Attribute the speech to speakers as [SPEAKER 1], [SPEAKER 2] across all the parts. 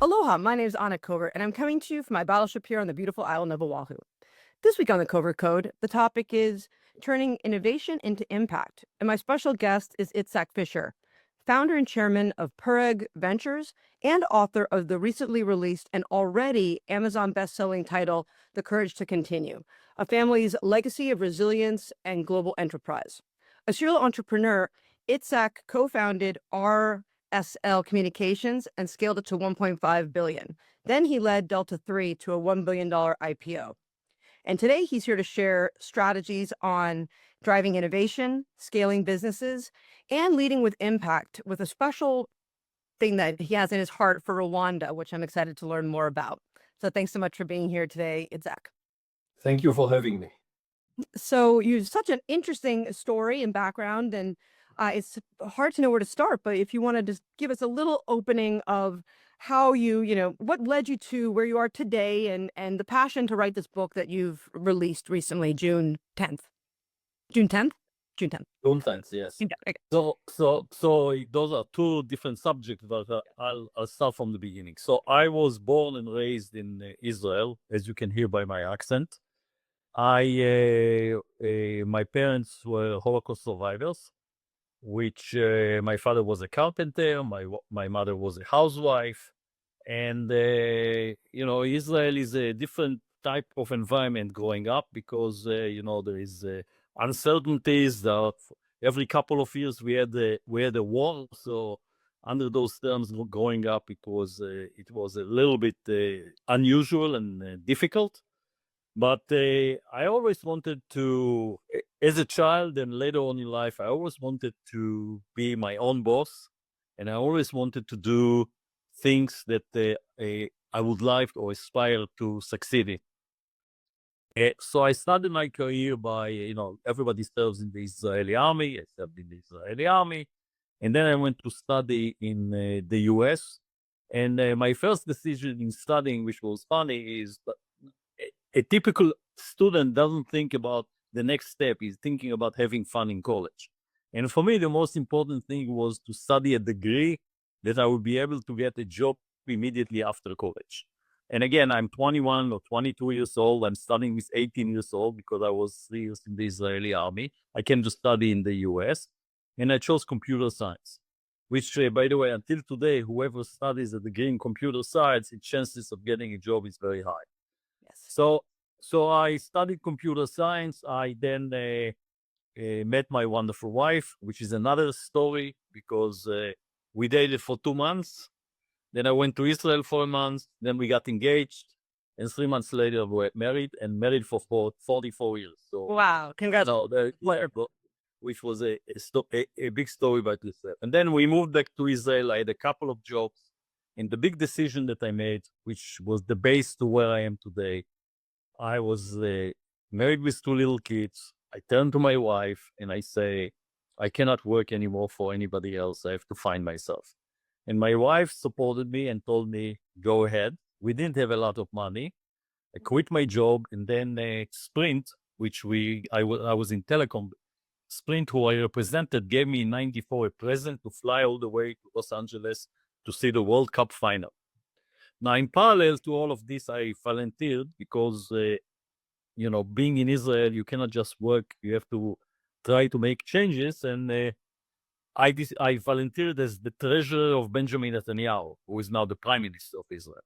[SPEAKER 1] Aloha, my name is Anna Covert, and I'm coming to you from my battleship here on the beautiful island of Oahu. This week on the Covert Code, the topic is turning innovation into impact. And my special guest is Itzhak Fisher, founder and chairman of Pereg Ventures and author of the recently released and already Amazon best-selling title, The Courage to Continue, a family's legacy of resilience and global enterprise. A serial entrepreneur, Itzhak co-founded RSL Communications and scaled it to 1.5 billion. Then he led Delta 3 to a $1 billion IPO. And today he's here to share strategies on driving innovation, scaling businesses, and leading with impact, with a special thing that he has in his heart for Rwanda, which I'm excited to learn more about. So thanks so much for being here today, Itzhak.
[SPEAKER 2] Thank you for having me.
[SPEAKER 1] So you have such an interesting story and background, and it's hard to know where to start. But if you want to just give us a little opening of how what led you to where you are today, and the passion to write this book that you've released recently, June 10th. June 10th? June 10th.
[SPEAKER 2] June 10th, yes.
[SPEAKER 1] Okay.
[SPEAKER 2] So those are two different subjects, but I'll start from the beginning. So I was born and raised in Israel, as you can hear by my accent. My parents were Holocaust survivors, which my father was a carpenter, my mother was a housewife, and Israel is a different type of environment growing up because there is uncertainties. Every couple of years we had a war, so under those terms, growing up, it was a little bit unusual and difficult. But I always wanted to, as a child and later on in life, I always wanted to be my own boss. And I always wanted to do things that I would like or aspire to succeed in. So I started my career by, everybody serves in the Israeli army. I served in the Israeli army. And then I went to study in the US. And my first decision in studying, which was funny, is a typical student doesn't think about the next step. He's thinking about having fun in college. And for me, the most important thing was to study a degree that I would be able to get a job immediately after college. And again, I'm 21 or 22 years old. I'm studying with 18 years old because I was 3 years in the Israeli army. I came to study in the US, and I chose computer science, which, by the way, until today, whoever studies a degree in computer science, the chances of getting a job is very high.
[SPEAKER 1] Yes.
[SPEAKER 2] So I studied computer science. I then met my wonderful wife, which is another story because we dated for 2 months. Then I went to Israel for a month. Then we got engaged. And 3 months later, we were married for 44 years. So,
[SPEAKER 1] Wow, congrats.
[SPEAKER 2] Which was a big story by itself. And then we moved back to Israel. I had a couple of jobs. And the big decision that I made, which was the base to where I am today, I was married with 2 little kids. I turned to my wife and I say, I cannot work anymore for anybody else. I have to find myself. And my wife supported me and told me, go ahead. We didn't have a lot of money. I quit my job, and then Sprint, which I was in telecom, Sprint, who I represented, gave me in 94 a present to fly all the way to Los Angeles to see the World Cup final. Now, in parallel to all of this, I volunteered because, being in Israel, you cannot just work. You have to try to make changes. And I volunteered as the treasurer of Benjamin Netanyahu, who is now the prime minister of Israel,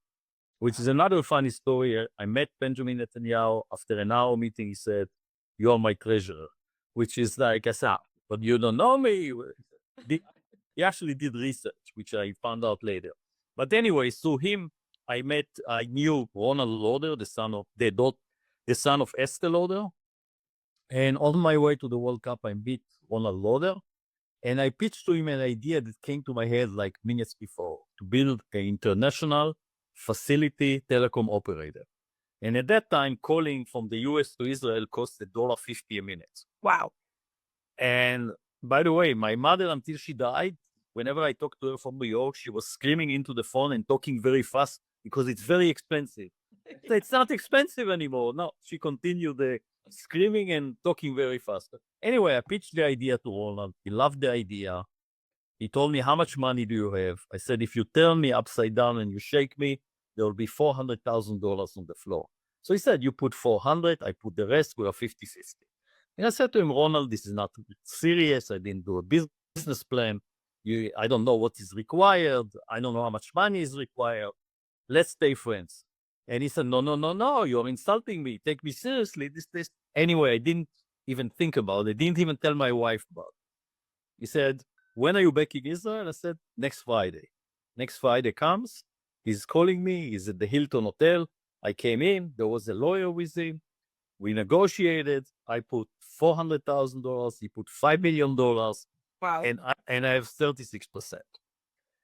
[SPEAKER 2] which is another funny story. I met Benjamin Netanyahu. After an hour meeting, he said, "You are my treasurer," which is like, I said, "But you don't know me." He actually did research, which I found out later. But anyway, through him, I knew Ronald Lauder, the son of Esther Lauder. And on my way to the World Cup, I met Ronald Lauder. And I pitched to him an idea that came to my head like minutes before, to build an international facility telecom operator. And at that time, calling from the US to Israel cost $1.50 a minute.
[SPEAKER 1] Wow.
[SPEAKER 2] And by the way, my mother, until she died, whenever I talked to her from New York, she was screaming into the phone and talking very fast because it's very expensive. It's not expensive anymore. No, she continued screaming and talking very fast. Anyway, I pitched the idea to Ronald. He loved the idea. He told me, how much money do you have? I said, if you turn me upside down and you shake me, there will be $400,000 on the floor. So he said, you put 400, I put the rest, we are 50-50. And I said to him, Ronald, this is not serious. I didn't do a business plan. I don't know what is required. I don't know how much money is required. Let's stay friends. And he said, no, no, no, no, you're insulting me. Take me seriously. This. Anyway, I didn't even think about it. I didn't even tell my wife about it. He said, when are you back in Israel? I said, next Friday. Next Friday comes. He's calling me. He's at the Hilton Hotel. I came in. There was a lawyer with him. We negotiated. I put $400,000. He put $5 million.
[SPEAKER 1] Wow.
[SPEAKER 2] And I have 36%.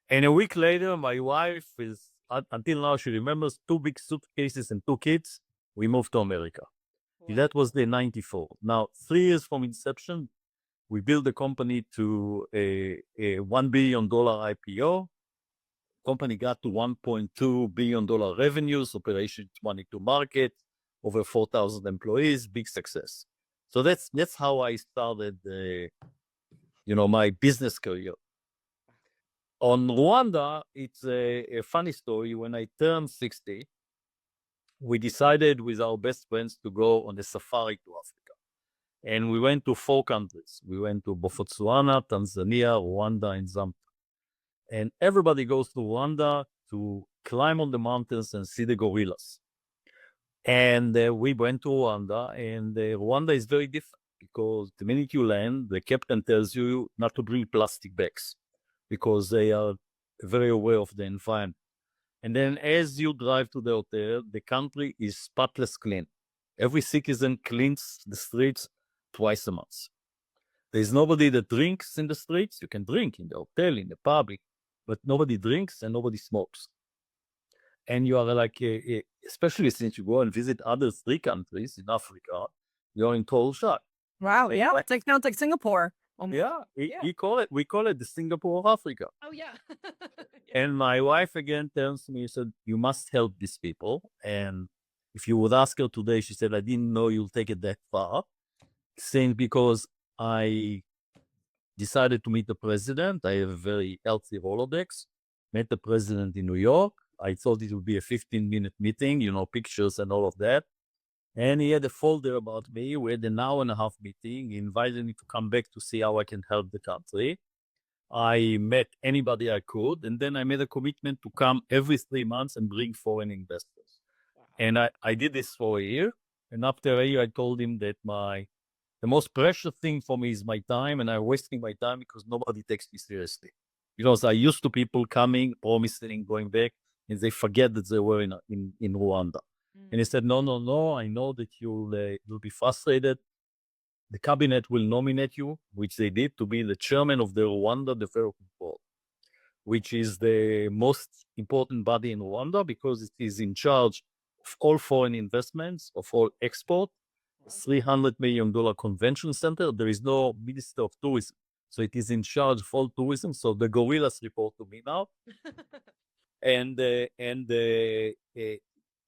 [SPEAKER 2] And a week later, my wife is, until now, she remembers 2 big suitcases and 2 kids. We moved to America.
[SPEAKER 1] Wow.
[SPEAKER 2] That was the 94. Now, 3 years from inception, we built the company to a $1 billion IPO. Company got to $1.2 billion revenues, operations money to market, over 4,000 employees, big success. So that's how I started, my business career. On Rwanda, it's a funny story. When I turned 60, we decided with our best friends to go on a safari to Africa. And we went to 4 countries. We went to Botswana, Tanzania, Rwanda, and Zambia. And everybody goes to Rwanda to climb on the mountains and see the gorillas. And we went to Rwanda, and Rwanda is very different because the minute you land, the captain tells you not to bring plastic bags because they are very aware of the environment. And then as you drive to the hotel, the country is spotless clean. Every citizen cleans the streets twice a month. There's nobody that drinks in the streets. You can drink in the hotel, in the public, but nobody drinks and nobody smokes. And you are like, especially since you go and visit other 3 countries in Africa, you're in total shock.
[SPEAKER 1] Wow. Yeah. It sounds like Singapore.
[SPEAKER 2] Yeah,
[SPEAKER 1] Yeah.
[SPEAKER 2] we call it the Singapore of Africa.
[SPEAKER 1] Oh, yeah.
[SPEAKER 2] And my wife again tells me, she said, you must help these people. And if you would ask her today, she said, I didn't know you'll take it that far. Saying because I decided to meet the president. I have a very healthy Rolodex. Met the president in New York. I thought it would be a 15-minute meeting, pictures and all of that. And he had a folder about me. We had an hour-and-a-half meeting. He invited me to come back to see how I can help the country. I met anybody I could, and then I made a commitment to come every 3 months and bring foreign investors.
[SPEAKER 1] Wow.
[SPEAKER 2] And I did this for a year. And after a year, I told him that the most precious thing for me is my time, and I'm wasting my time because nobody takes me seriously. Because I used to people coming, promising, going back, and they forget that they were in Rwanda. And he said, no, no, no, I know that you'll be frustrated. The cabinet will nominate you, which they did, to be the chairman of the Rwanda Development Board, which is the most important body in Rwanda because it is in charge of all foreign investments, of all export, $300 million convention center. There is no Minister of Tourism. So it is in charge of all tourism. So the gorillas report to me now. And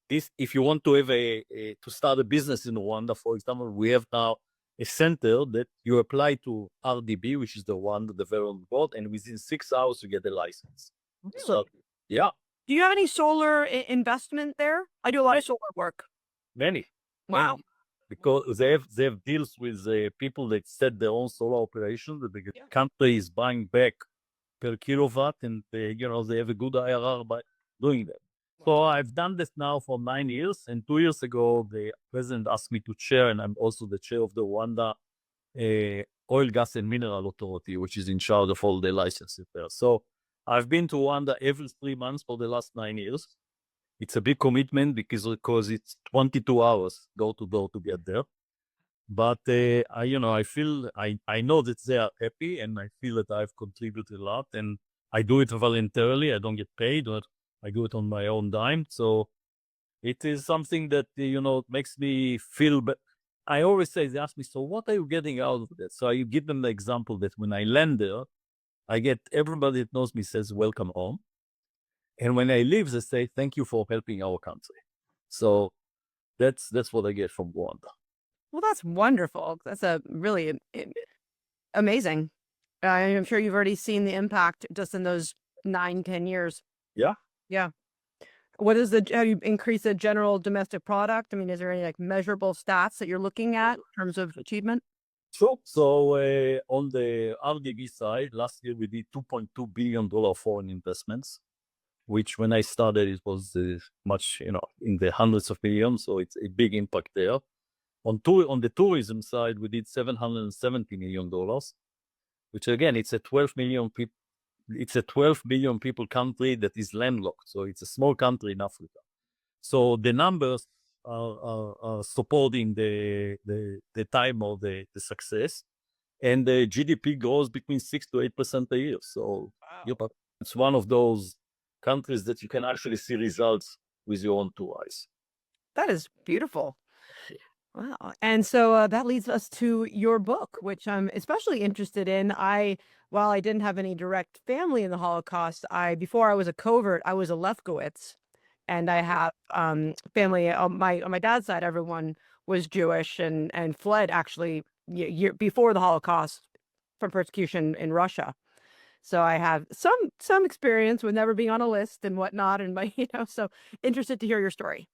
[SPEAKER 2] this, if you want to have to start a business in Rwanda, for example, we have now a center that you apply to RDB, which is the Rwanda Development Board, and within 6 hours you get the license.
[SPEAKER 1] Really?
[SPEAKER 2] So, yeah.
[SPEAKER 1] Do you have any solar investment there? I do a lot of solar work.
[SPEAKER 2] Many.
[SPEAKER 1] Wow.
[SPEAKER 2] Many. Because they have deals with people that set their own solar operations. The country is buying back per kilowatt, and they have a good IRR by doing that. So I've done this now for 9 years, and 2 years ago, the president asked me to chair, and I'm also the chair of the Rwanda Oil, Gas, and Mineral Authority, which is in charge of all the licenses there. So I've been to Rwanda every 3 months for the last 9 years. It's a big commitment because it's 22 hours door to door to get there. But I feel I know that they are happy, and I feel that I've contributed a lot, and I do it voluntarily. I don't get paid, but I do it on my own dime. So it is something that makes me feel. But I always say, they ask me, so what are you getting out of that? So I give them the example that when I land there, I get everybody that knows me says welcome home. And when I leave, they say, thank you for helping our country. So that's what I get from Rwanda.
[SPEAKER 1] Well, that's wonderful. That's a really amazing. I am sure you've already seen the impact just in those 9, 10 years.
[SPEAKER 2] Yeah.
[SPEAKER 1] Yeah. What is the have you increased the general domestic product? I mean, is there any, like, measurable stats that you're looking at in terms of achievement?
[SPEAKER 2] Sure. So on the RDB side, last year we did $2.2 billion foreign investments, which when I started, it was much, in the hundreds of millions. So it's a big impact there. On the tourism side, we did $770 million, which again, it's a 12 million people country that is landlocked. So it's a small country in Africa. So the numbers are supporting the time of the success, and the GDP grows between 6 to 8% a year. So
[SPEAKER 1] Wow.
[SPEAKER 2] yep, it's one of those countries that you can actually see results with your own two eyes.
[SPEAKER 1] That is beautiful. Wow. And so that leads us to your book, which I'm especially interested in. While I didn't have any direct family in the Holocaust, before I was a covert, I was a Lefkowitz, and I have family on my dad's side. Everyone was Jewish and fled actually year before the Holocaust from persecution in Russia. So I have some experience with never being on a list and whatnot, and so interested to hear your story.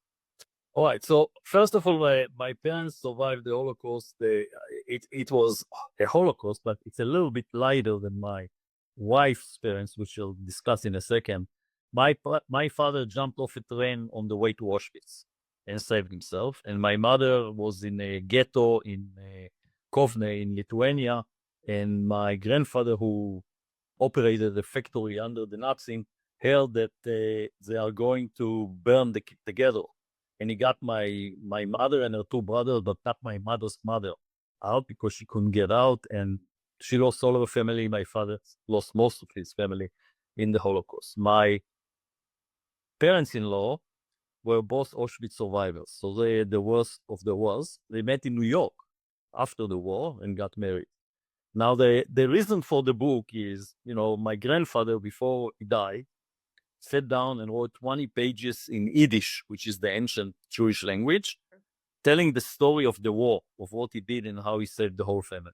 [SPEAKER 2] All right. So first of all, my parents survived the Holocaust. It was a Holocaust, but it's a little bit lighter than my wife's parents, which we'll discuss in a second. My father jumped off a train on the way to Auschwitz and saved himself, and my mother was in a ghetto in Covert in Lithuania, and my grandfather, who operated a factory under the Nazis, heard that they are going to burn the ghetto, and he got my mother and her two brothers, but not my mother's mother, out because she couldn't get out, and she lost all her family. My father lost most of his family in the Holocaust. My parents-in-law were both Auschwitz survivors, so they the worst of the worst. They met in New York after the war and got married. Now, the reason for the book is, my grandfather, before he died, sat down and wrote 20 pages in Yiddish, which is the ancient Jewish language, telling the story of the war, of what he did and how he saved the whole family.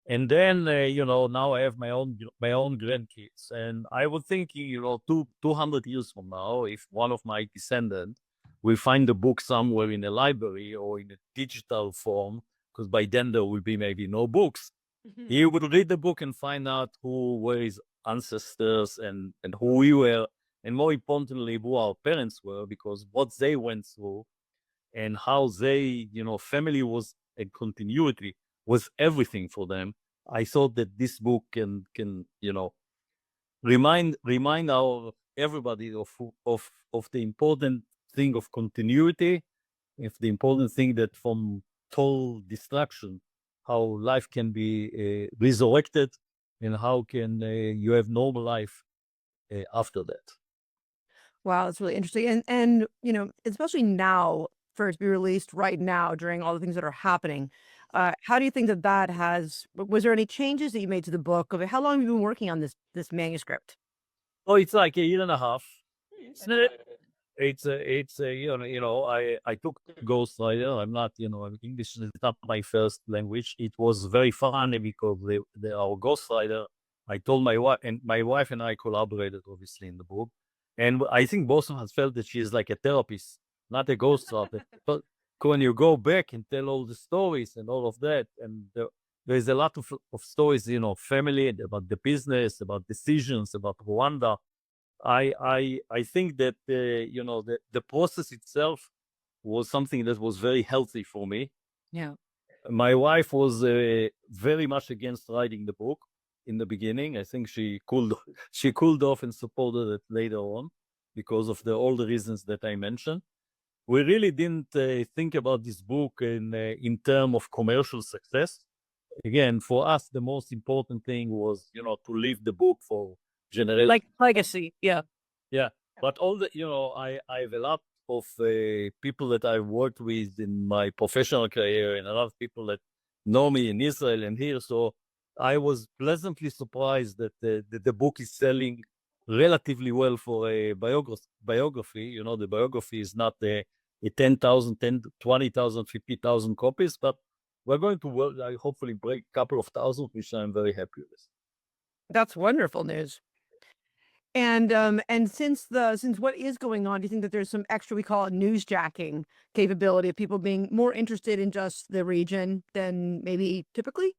[SPEAKER 2] And then, now I have my own grandkids, and I was thinking, 200 years from now, if one of my descendants will find the book somewhere in a library or in a digital form, because by then there will be maybe no books,
[SPEAKER 1] Mhm.
[SPEAKER 2] he would read the book and find out who were his ancestors, and who we were, and more importantly, who our parents were, because what they went through and how they, family was a continuity, was everything for them. I thought that this book can remind our everybody of the important thing of continuity, if the important thing that from total destruction, how life can be resurrected, and how can you have normal life after that.
[SPEAKER 1] Wow, that's really interesting. And especially now for it to be released right now during all the things that are happening. How do you think that was there any changes that you made to the book? How long have you been working on this manuscript?
[SPEAKER 2] Oh, it's like a year and a half.
[SPEAKER 1] Mm,
[SPEAKER 2] It's it's I took ghostwriter. I'm not, English is not my first language. It was very funny because our ghostwriter, I told my wife, and my wife and I collaborated obviously in the book, and I think both of us felt that she is like a therapist, not a ghostwriter. But when you go back and tell all the stories and all of that, and there's a lot of stories, family, about the business, about decisions, about Rwanda. I think that the process itself was something that was very healthy for me.
[SPEAKER 1] yeah.
[SPEAKER 2] My wife was very much against writing the book in the beginning. I think she cooled she cooled off and supported it later on because of all the reasons that I mentioned. We really didn't think about this book in terms of commercial success. Again, for us, the most important thing was, to leave the book for generations.
[SPEAKER 1] Like legacy. Yeah.
[SPEAKER 2] Yeah, but all the I have a lot of people that I've worked with in my professional career, and a lot of people that know me in Israel and here. So I was pleasantly surprised that the book is selling relatively well for a biography. The biography is not a 10,000, 20,000, 50,000 copies, but we're going to work, I hopefully break a couple of thousand, which I'm very happy with.
[SPEAKER 1] That's wonderful news. And since what is going on, do you think that there's some extra, we call it newsjacking capability of people being more interested in just the region than maybe typically?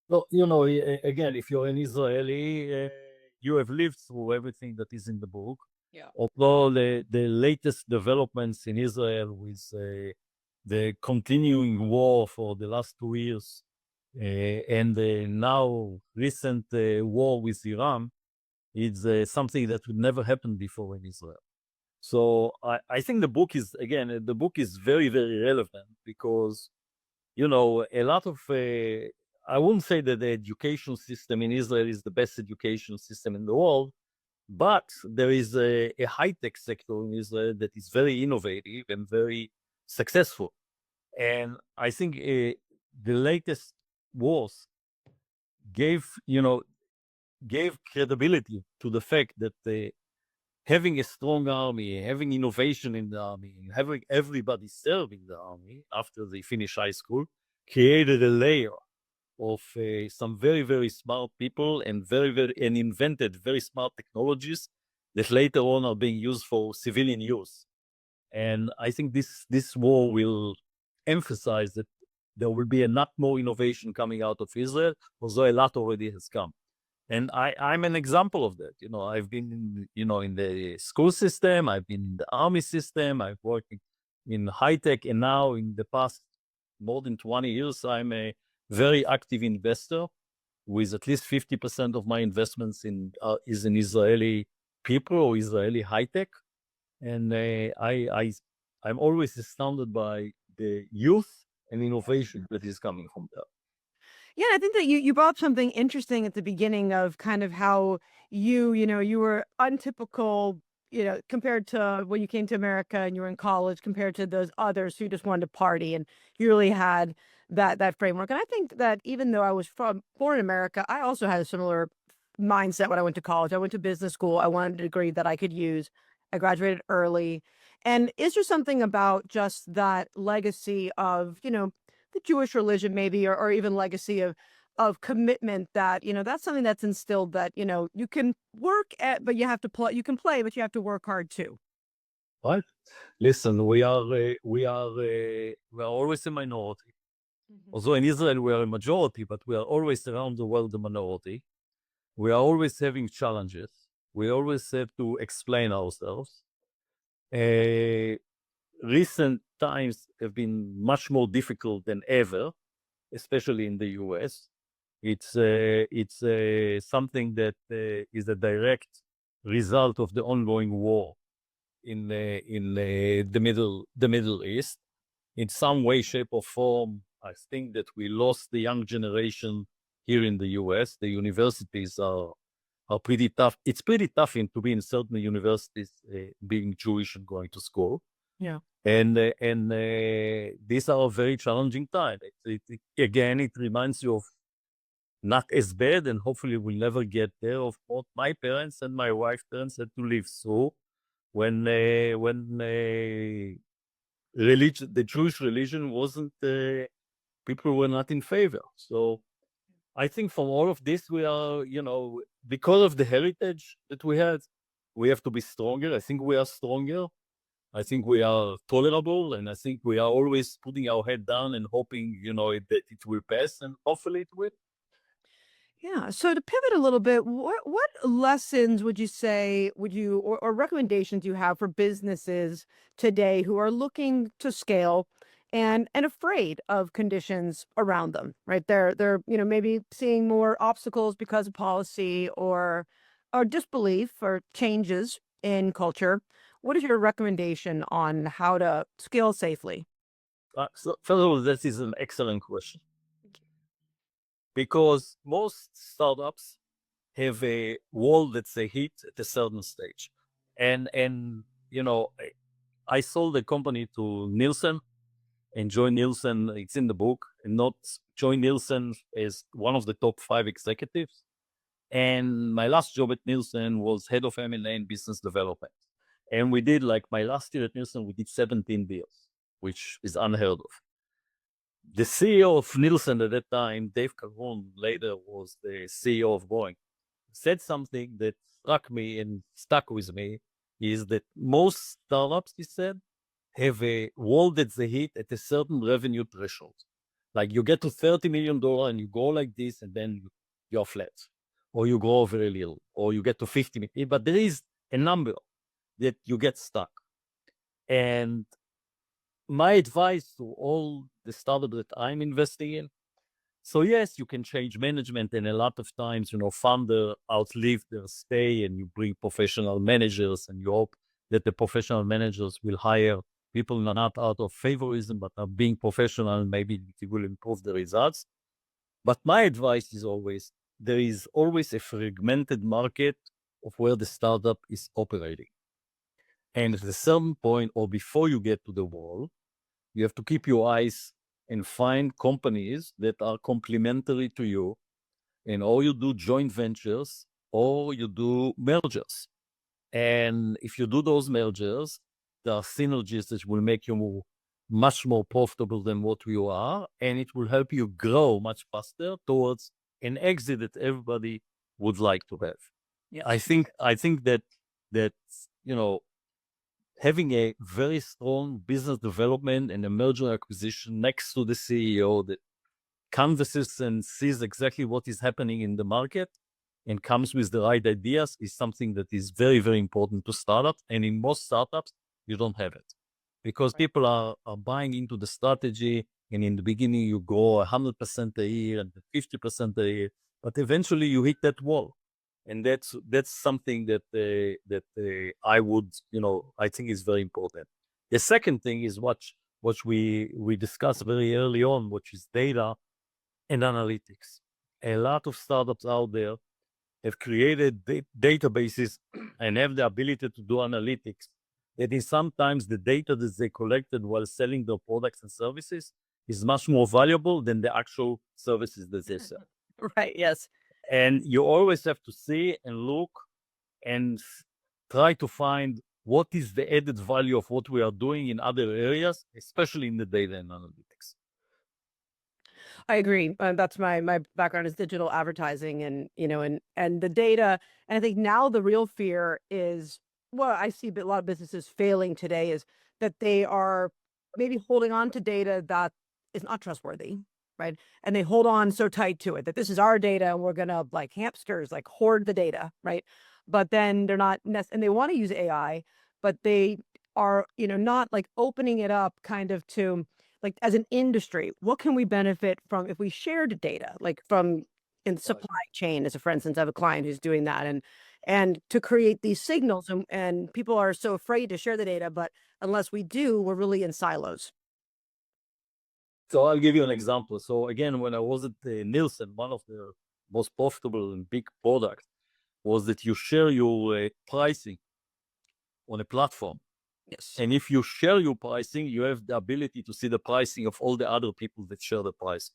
[SPEAKER 2] Well, again, if you're an Israeli, you have lived through everything that is in the book.
[SPEAKER 1] Yeah.
[SPEAKER 2] Although the latest developments in Israel with the continuing war for the last 2 years and the now recent war with Iran, it's something that would never happen before in Israel. So I think the book is very, very relevant because, a lot of, I wouldn't say that the education system in Israel is the best education system in the world, but there is a high-tech sector in Israel that is very innovative and very successful. And I think the latest wars gave, gave credibility to the fact that having a strong army, having innovation in the army, and having everybody serving the army after they finish high school created a layer of some very, very smart people and and invented very smart technologies that later on are being used for civilian use. And I think this war will emphasize that there will be a lot more innovation coming out of Israel, although a lot already has come. And I'm an example of that. I've been in the school system, I've been in the army system, I've worked in high tech, and now in the past more than 20 years, I'm a very active investor with at least 50% of my investments in is in Israeli people or Israeli high tech. And I'm always astounded by the youth and innovation that is coming from there.
[SPEAKER 1] Yeah, I think that you brought up something interesting at the beginning of kind of how you were untypical, compared to when you came to America and you were in college compared to those others who just wanted to party, and you really had that framework. And I think that even though I was born in America, I also had a similar mindset when I went to college. I went to business school. I wanted a degree that I could use. I graduated early. And is there something about just that legacy of, the Jewish religion maybe, or even legacy of commitment that, that's something that's instilled that, you can work at, but you have to play, you can play, but you have to work hard too.
[SPEAKER 2] Right? Listen, we are always a minority.
[SPEAKER 1] Mhm.
[SPEAKER 2] Although in Israel we are a majority, but we are always around the world a minority. We are always having challenges. We always have to explain ourselves. Uh, Recent times have been much more difficult than ever, especially in the US. It's something that is a direct result of the ongoing war in the Middle East. In some way, shape, or form, I think that we lost the young generation here in the US. The universities are pretty tough. It's pretty tough to be in certain universities, being Jewish and going to school.
[SPEAKER 1] Yeah.
[SPEAKER 2] And these are a very challenging time. Again, it reminds you of not as bad, and hopefully we'll never get there, of what my parents and my wife's parents had to live through when religion, the Jewish religion wasn't, people were not in favor. So I think from all of this, we are, because of the heritage that we had, we have to be stronger. I think we are stronger. I think we are tolerable, and I think we are always putting our head down and hoping, that it will pass, and hopefully it will.
[SPEAKER 1] Yeah. So to pivot a little bit, what lessons would you say or recommendations you have for businesses today who are looking to scale and afraid of conditions around them, right? They're, maybe seeing more obstacles because of policy or disbelief or changes in culture. What is your recommendation on how to scale safely?
[SPEAKER 2] So first of all, this is an excellent question because most startups have a wall that they hit at a certain stage. And I sold the company to Nielsen, and Joy Nielsen, it's in the book, and not Joy Nielsen is one of the top 5 executives. And my last job at Nielsen was head of M&A and business development. And we did, like, my last year at Nielsen, we did 17 deals, which is unheard of. The CEO of Nielsen at that time, Dave Calhoun, later was the CEO of Boeing. said something that struck me and stuck with me is that most startups, he said, have a wall that they hit at a certain revenue threshold. Like you get to $30 million and you go like this, and then you're flat, or you grow very little, or you get to 50 million. But there is a number that you get stuck. And my advice to all the startups that I'm investing in, so yes, you can change management, and a lot of times, founder outlive their stay, and you bring professional managers, and you hope that the professional managers will hire people not out of favorism, but are being professional, maybe it will improve the results. But my advice is always, there is always a fragmented market of where the startup is operating. And at a certain point, or before you get to the wall, you have to keep your eyes and find companies that are complementary to you, and or you do joint ventures or you do mergers. And if you do those mergers, there are synergies that will make you much more profitable than what you are, and it will help you grow much faster towards an exit that everybody would like to have.
[SPEAKER 1] Yes.
[SPEAKER 2] I think that you know having a very strong business development and a merger acquisition next to the CEO that canvasses and sees exactly what is happening in the market and comes with the right ideas is something that is very, very important to startups. And in most startups, you don't have it because
[SPEAKER 1] Right.
[SPEAKER 2] people are buying into the strategy. And in the beginning, you grow 100% a year and 50% a year, but eventually you hit that wall. And that's something that I would, I think is very important. The second thing is what we discussed very early on, which is data and analytics. A lot of startups out there have created databases and have the ability to do analytics. That is sometimes the data that they collected while selling their products and services is much more valuable than the actual services that they sell.
[SPEAKER 1] Right. Yes.
[SPEAKER 2] And you always have to see and look and try to find what is the added value of what we are doing in other areas, especially in the data and analytics.
[SPEAKER 1] I agree. That's my background is digital advertising, and and the data. And I think now the real fear is, well, I see a lot of businesses failing today is that they are maybe holding on to data that is not trustworthy, right? And they hold on so tight to it that this is our data and we're gonna, like hamsters, like hoard the data, right? But then they're not and they want to use AI, but they are, not like opening it up kind of to, like, as an industry, what can we benefit from if we shared data, like from in
[SPEAKER 2] Right.
[SPEAKER 1] supply chain, as a for instance, I have a client who's doing that, and to create these signals, and people are so afraid to share the data, but unless we do, we're really in silos.
[SPEAKER 2] So I'll give you an example. So again, when I was at Nielsen, one of the most profitable and big products was that you share your pricing on a platform.
[SPEAKER 1] Yes.
[SPEAKER 2] And if you share your pricing, you have the ability to see the pricing of all the other people that share the price.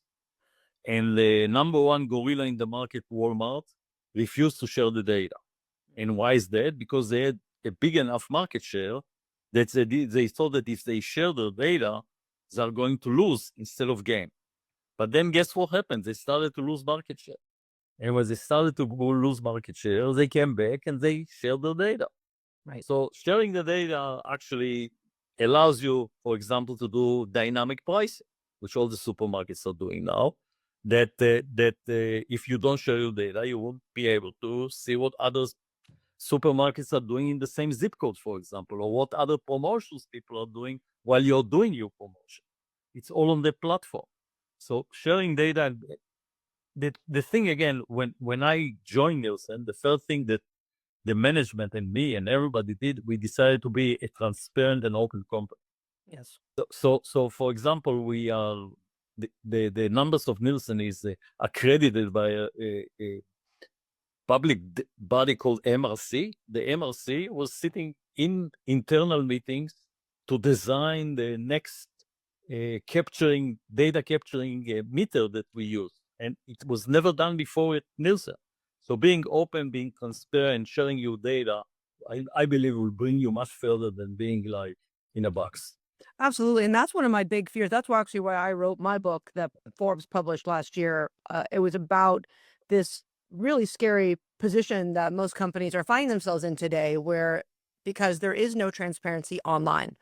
[SPEAKER 2] And the number one gorilla in the market, Walmart, refused to share the data. And why is that? Because they had a big enough market share that they thought that if they share their data, they're going to lose instead of gain. But then guess what happened? They started to lose market share. And when they started to lose market share, they came back and they shared their data.
[SPEAKER 1] Right.
[SPEAKER 2] So sharing the data actually allows you, for example, to do dynamic pricing, which all the supermarkets are doing now. That if you don't share your data, you won't be able to see what others supermarkets are doing in the same zip code, for example, or what other promotions people are doing while you're doing your promotion. It's all on the platform. So sharing data. The thing again, when I joined Nielsen, the first thing that the management and me and everybody did, we decided to be a transparent and open company.
[SPEAKER 1] Yes.
[SPEAKER 2] So for example, we are the numbers of Nielsen is accredited by a public body called MRC. The MRC was sitting in internal meetings to design the next data capturing meter that we use. And it was never done before at Nielsen. So being open, being transparent, sharing your data, I believe will bring you much further than being like in a box.
[SPEAKER 1] Absolutely. And that's one of my big fears. That's why I wrote my book that Forbes published last year. It was about this really scary position that most companies are finding themselves in today, where because there is no transparency online,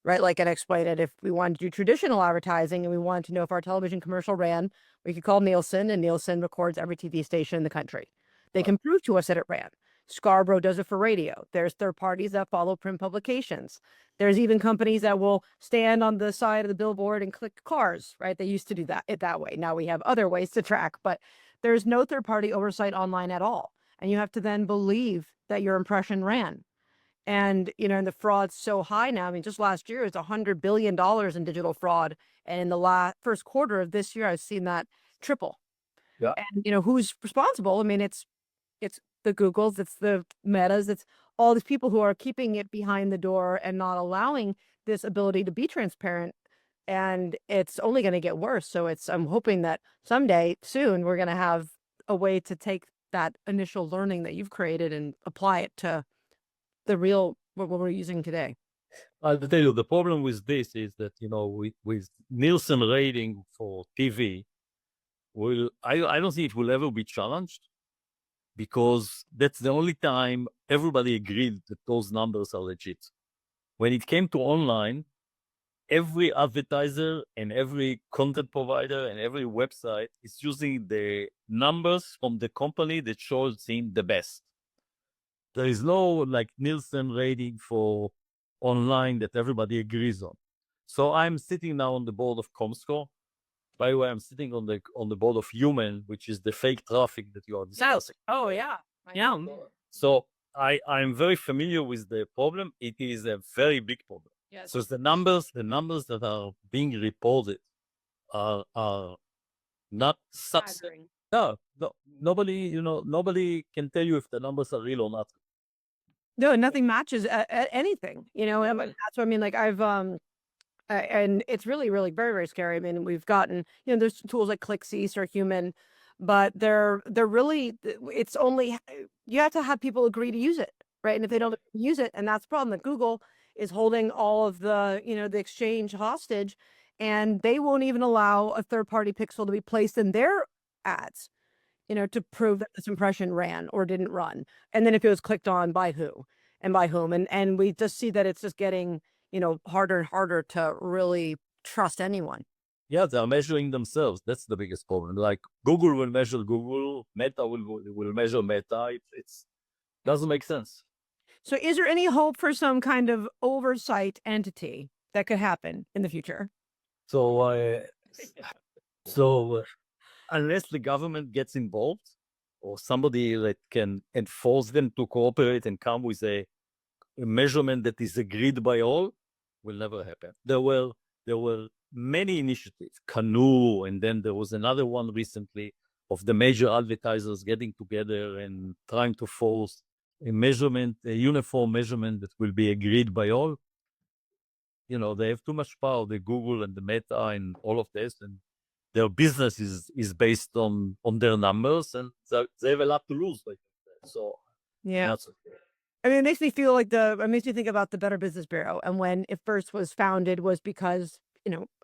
[SPEAKER 1] right? Like I explained it, if we wanted to do traditional advertising and we wanted to know if our television commercial ran, we could call Nielsen, and Nielsen records every TV station in the country. They can prove to us that it ran. Scarborough does it for radio. There's third parties that follow print publications. There's even companies that will stand on the side of the billboard and click cars, right? They used to do that way. Now we have other ways to track, but there's no third party oversight online at all. And you have to then believe that your impression ran. And, and the fraud's so high now. I mean, just last year, it's $100 billion in digital fraud. And in the first quarter of this year, I've seen that triple.
[SPEAKER 2] Yeah.
[SPEAKER 1] And, who's responsible? I mean, it's the Googles, it's the Metas, it's all these people who are keeping it behind the door and not allowing this ability to be transparent. And it's only going to get worse. So I'm hoping that someday soon we're going to have a way to take that initial learning that you've created and apply it to the real what we're using today.
[SPEAKER 2] I'll tell you, the problem with this is that, with Nielsen rating for TV, I don't think it will ever be challenged, because that's the only time everybody agreed that those numbers are legit. When it came to online, every advertiser and every content provider and every website is using the numbers from the company that shows him the best. There is no like Nielsen rating for online that everybody agrees on. So I'm sitting now on the board of Comscore. By the way, I'm sitting on the board of Human, which is the fake traffic that you are discussing.
[SPEAKER 1] Oh yeah. Yeah.
[SPEAKER 2] So I'm very familiar with the problem. It is a very big problem.
[SPEAKER 1] Yes.
[SPEAKER 2] So the numbers that are being reported are not
[SPEAKER 1] Staggering.
[SPEAKER 2] no, nobody can tell you if the numbers are real or not.
[SPEAKER 1] No, nothing matches anything, and that's what I mean. Like and it's really, really very, very scary. I mean, we've gotten, there's tools like ClickCease or Human, but they're really, it's only, you have to have people agree to use it, right? And if they don't use it, and that's the problem, that Google is holding all of the, the exchange hostage, and they won't even allow a third-party pixel to be placed in their ads, to prove that this impression ran or didn't run. And then if it was clicked on by who and by whom. And we just see that it's just getting, harder and harder to really trust anyone.
[SPEAKER 2] Yeah, they are measuring themselves. That's the biggest problem. Like Google will measure Google, Meta will measure Meta. It's doesn't make sense.
[SPEAKER 1] So is there any hope for some kind of oversight entity that could happen in the future?
[SPEAKER 2] So, so unless the government gets involved or somebody that can enforce them to cooperate and come with a measurement that is agreed by all, will never happen. There were many initiatives, Canoe, and then there was another one recently of the major advertisers getting together and trying to force a uniform measurement that will be agreed by all. They have too much power, the Google and the Meta and all of this, and their business is based on their numbers, and they have a lot to lose. So
[SPEAKER 1] yeah.
[SPEAKER 2] That's okay.
[SPEAKER 1] I mean, it makes me feel like it makes me think about the Better Business Bureau, and when it first was founded was because,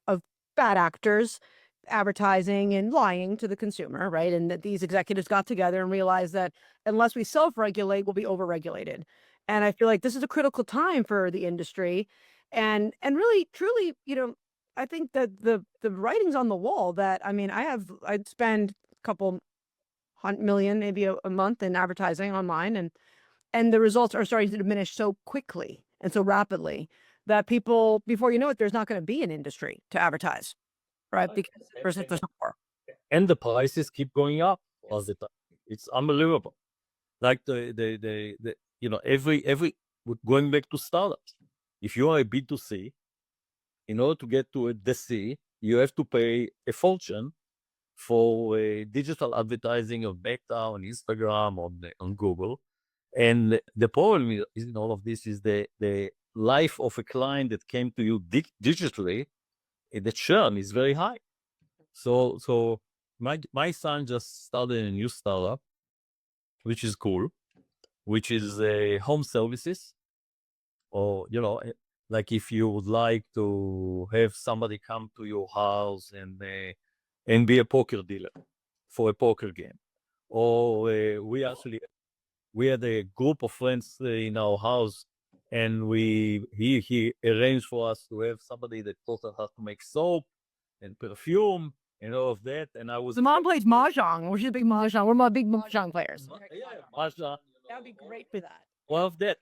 [SPEAKER 1] of bad actors advertising and lying to the consumer, right? And that these executives got together and realized that unless we self-regulate, we'll be overregulated. And I feel like this is a critical time for the industry. And really, truly, I think that the writing's on the wall that, I mean, I'd spend a couple million, maybe a month in advertising online, and the results are starting to diminish so quickly and so rapidly that people, before you know it, there's not going to be an industry to advertise, right? Because there's no more.
[SPEAKER 2] And the prices keep going up all the time. It's unbelievable. Like every going back to startups. If you are a B2C, in order to get to the C, you have to pay a fortune for digital advertising of Meta on Instagram, on Google. And the problem is in all of this is the life of a client that came to you digitally, the churn is very high. So my son just started a new startup, which is cool, which is home services, or like if you would like to have somebody come to your house and be a poker dealer for a poker game, or we had a group of friends in our house, and he arranged for us to have somebody that taught us how to make soap and perfume and all of that. And I was
[SPEAKER 1] So mom plays mahjong. We're just big mahjong. We're my big mahjong players.
[SPEAKER 2] mahjong,
[SPEAKER 1] That would be great for that.
[SPEAKER 2] all of that.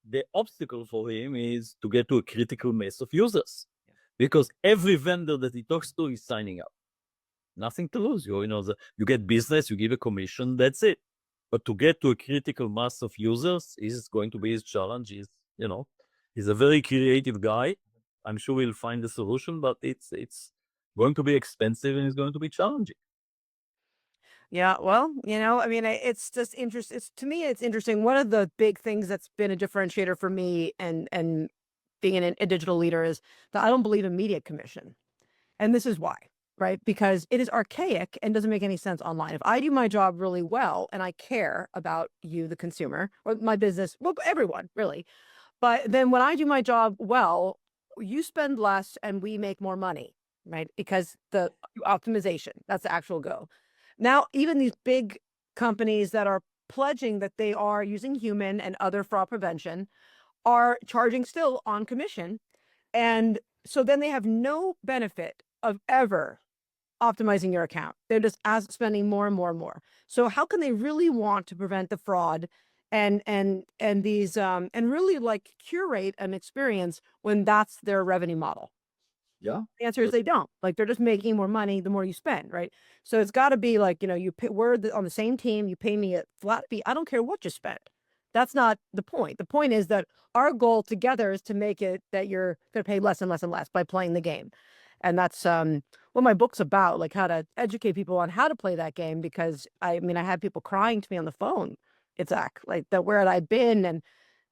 [SPEAKER 2] The obstacle for him is to get to a critical mass of users, because every vendor that he talks to is signing up. Nothing to lose. You get business, you give a commission, that's it. But to get to a critical mass of users is going to be his challenge. He's a very creative guy. I'm sure we'll find a solution, but it's going to be expensive and it's going to be challenging.
[SPEAKER 1] Yeah, well, I mean, it's just interesting. To me, it's interesting. One of the big things that's been a differentiator for me and being a digital leader is that I don't believe in media commission. And this is why, right? Because it is archaic and doesn't make any sense online. If I do my job really well and I care about you, the consumer, or my business, well, everyone really. But then when I do my job well, you spend less and we make more money, right? Because the optimization, that's the actual go. Now, even these big companies that are pledging that they are using human and other fraud prevention are charging still on commission. And so then they have no benefit of ever optimizing your account. They're just spending more and more and more. So how can they really want to prevent the fraud and these and really like curate an experience when that's their revenue model?
[SPEAKER 2] Yeah.
[SPEAKER 1] The answer is they don't. Like they're just making more money the more you spend, right? So it's got to be like, we're on the same team. You pay me a flat fee. I don't care what you spend. That's not the point. The point is that our goal together is to make it that you're going to pay less and less and less by playing the game. And that's what my book's about, like how to educate people on how to play that game. Because I mean, I had people crying to me on the phone. It's like that where had I been? And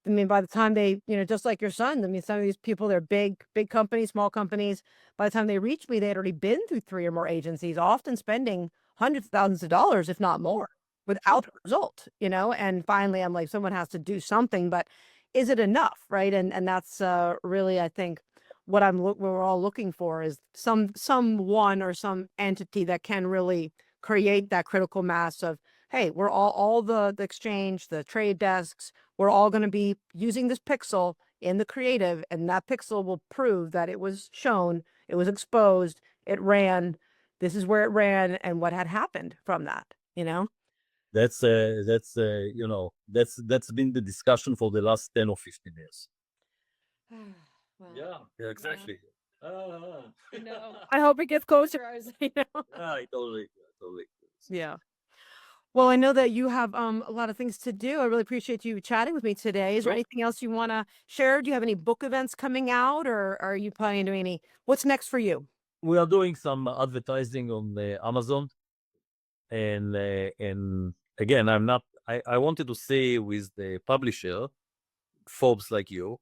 [SPEAKER 1] I mean, by the time they, just like your son, I mean, some of these people, they're big companies, small companies. By the time they reached me, they had already been through 3 or more agencies, often spending hundreds of thousands of dollars, if not more, without a result, and finally I'm like, someone has to do something, but is it enough? Right. And that's really, I think what we're all looking for is someone or some entity that can really create that critical mass of, hey, we're all the exchange, the trade desks, we're all going to be using this pixel in the creative, and that pixel will prove that it was shown, it was exposed, it ran, this is where it ran and what had happened from that,
[SPEAKER 2] That's that's been the discussion for the last 10 or 15 years.
[SPEAKER 1] Well,
[SPEAKER 2] Yeah, exactly.
[SPEAKER 1] I hope it gets closer.
[SPEAKER 2] Yeah, totally.
[SPEAKER 1] Yeah. Well, I know that you have a lot of things to do. I really appreciate you chatting with me today. Is there
[SPEAKER 2] Sure.
[SPEAKER 1] anything else you want to share? Do you have any book events coming out, or are you planning on doing any? What's next for you?
[SPEAKER 2] We are doing some advertising on Amazon, and again, I wanted to say with the publisher, Forbes like you,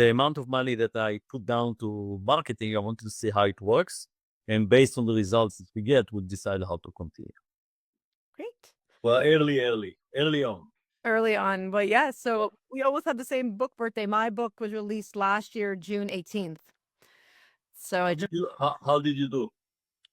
[SPEAKER 2] the amount of money that I put down to marketing, I wanted to see how it works, and based on the results that we get, we'll decide how to continue.
[SPEAKER 1] Great.
[SPEAKER 2] Well, early on.
[SPEAKER 1] Early on, but yeah. So we almost had the same book birthday. My book was released last year, June 18th. So I just
[SPEAKER 2] How did you do?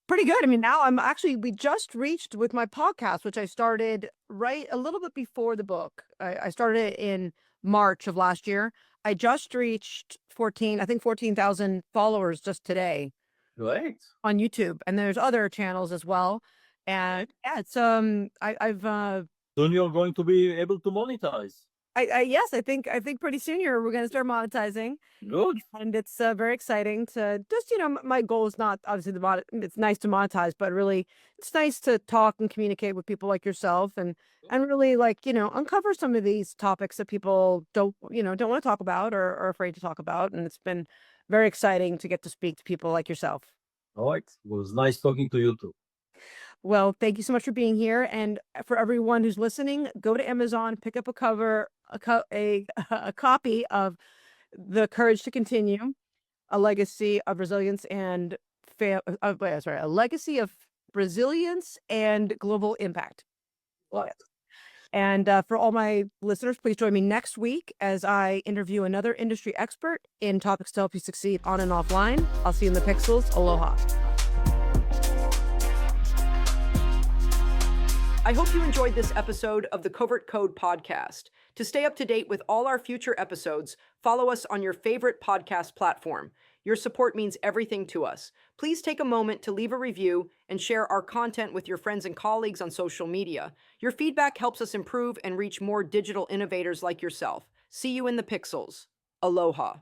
[SPEAKER 1] pretty good. I mean, now we just reached with my podcast, which I started right a little bit before the book. I started it in March of last year. I just reached 14,000 followers just today
[SPEAKER 2] Right.
[SPEAKER 1] on YouTube, and there's other channels as well. And yeah, it's I've
[SPEAKER 2] Soon you're going to be able to monetize.
[SPEAKER 1] yes, I think pretty soon we're going to start monetizing.
[SPEAKER 2] Good.
[SPEAKER 1] And it's very exciting to just, my goal is not obviously it's nice to monetize, but really it's nice to talk and communicate with people like yourself and really like, uncover some of these topics that people don't want to talk about or are afraid to talk about. And it's been very exciting to get to speak to people like yourself.
[SPEAKER 2] All right. It was nice talking to you too.
[SPEAKER 1] Well, thank you so much for being here. And for everyone who's listening, go to Amazon, pick up a copy of The Courage to Continue, a legacy of resilience and a legacy of resilience and global impact.
[SPEAKER 2] Right.
[SPEAKER 1] And for all my listeners, please join me next week as I interview another industry expert in topics to help you succeed on and offline. I'll see you in the pixels. Aloha. I hope you enjoyed this episode of the Covert Code podcast. To stay up to date with all our future episodes, follow us on your favorite podcast platform. Your support means everything to us. Please take a moment to leave a review and share our content with your friends and colleagues on social media. Your feedback helps us improve and reach more digital innovators like yourself. See you in the pixels. Aloha.